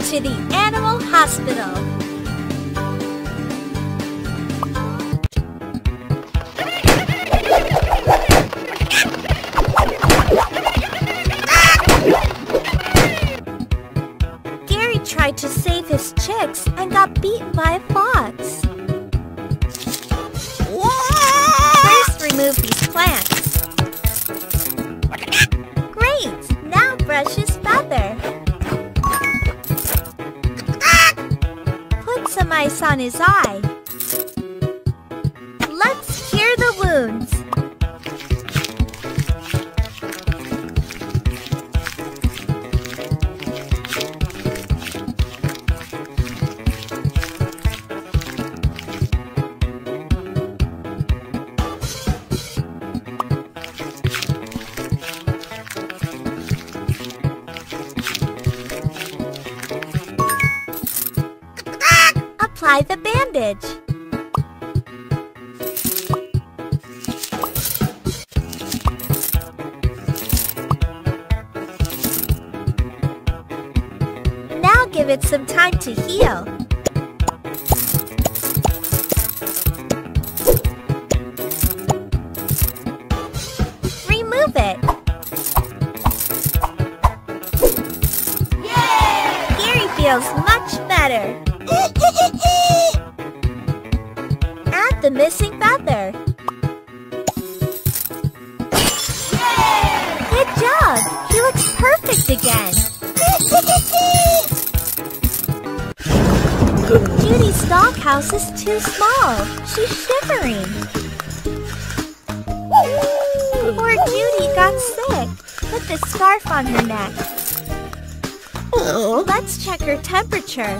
to the animal hospital. Gary tried to save his chicks and got beaten by a fox. First, remove these plants. Great! Now brush his feather. Put some ice on his eye. Let's cure the wounds. Apply the bandage. Now give it some time to heal. Remove it. Yay! Gary feels much better. Add the missing feather. Yay! Good job! He looks perfect again. Judy's doghouse is too small. She's shivering. Poor Judy got sick. Put the scarf on her neck. Let's check her temperature.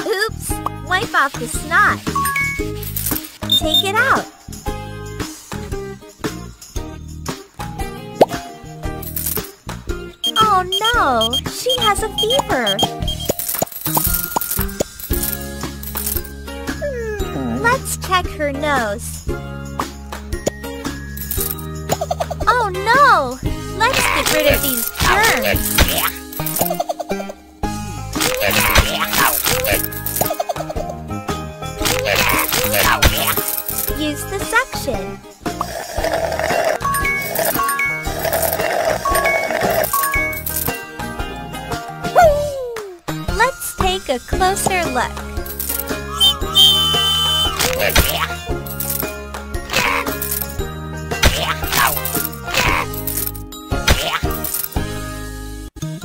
Oops! Wipe off the snot. Take it out. Oh no! She has a fever. Let's check her nose. Oh no! Let's get rid of these germs. Use the suction. Let's take a closer look.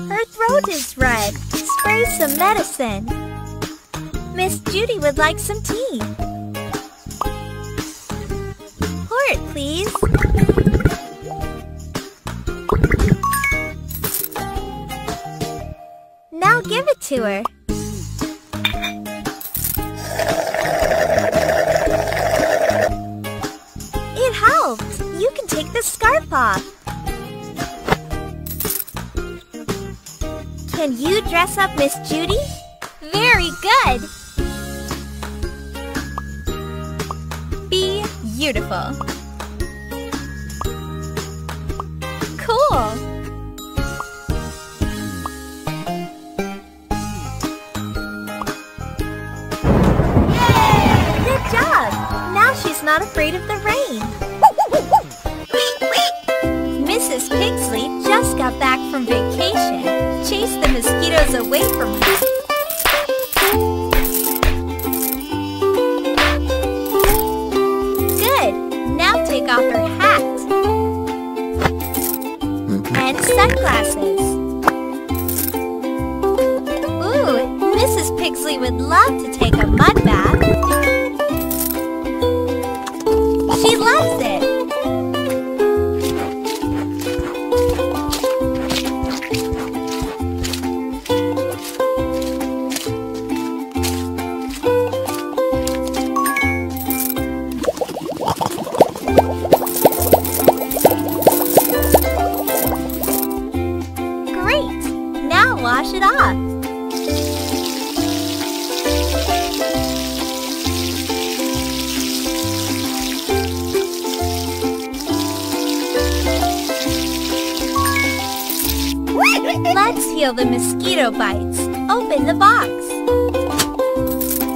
Her throat is red. Spray some medicine. Miss Judy would like some tea. Pour it, please. Now give it to her. It helped. You can take the scarf off. Can you dress up Miss Judy? Very good. Be beautiful. Cool. Yay! Good job. Now she's not afraid of the rain. Mrs. Pigsley just got back from vacation. Chase the mosquitoes away from her. Good. Now take off her hat. And sunglasses. Ooh, Mrs. Pigsley would love to take a mud bath. She loves it. Wash it off. Let's heal the mosquito bites. Open the box.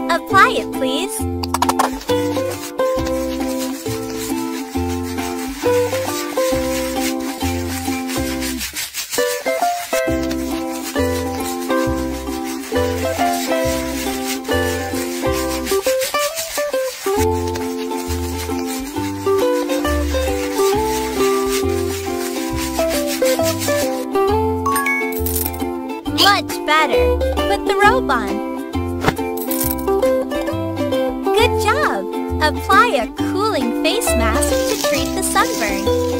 Apply it, please. Much better. Put the robe on. Good job! Apply a cooling face mask to treat the sunburn.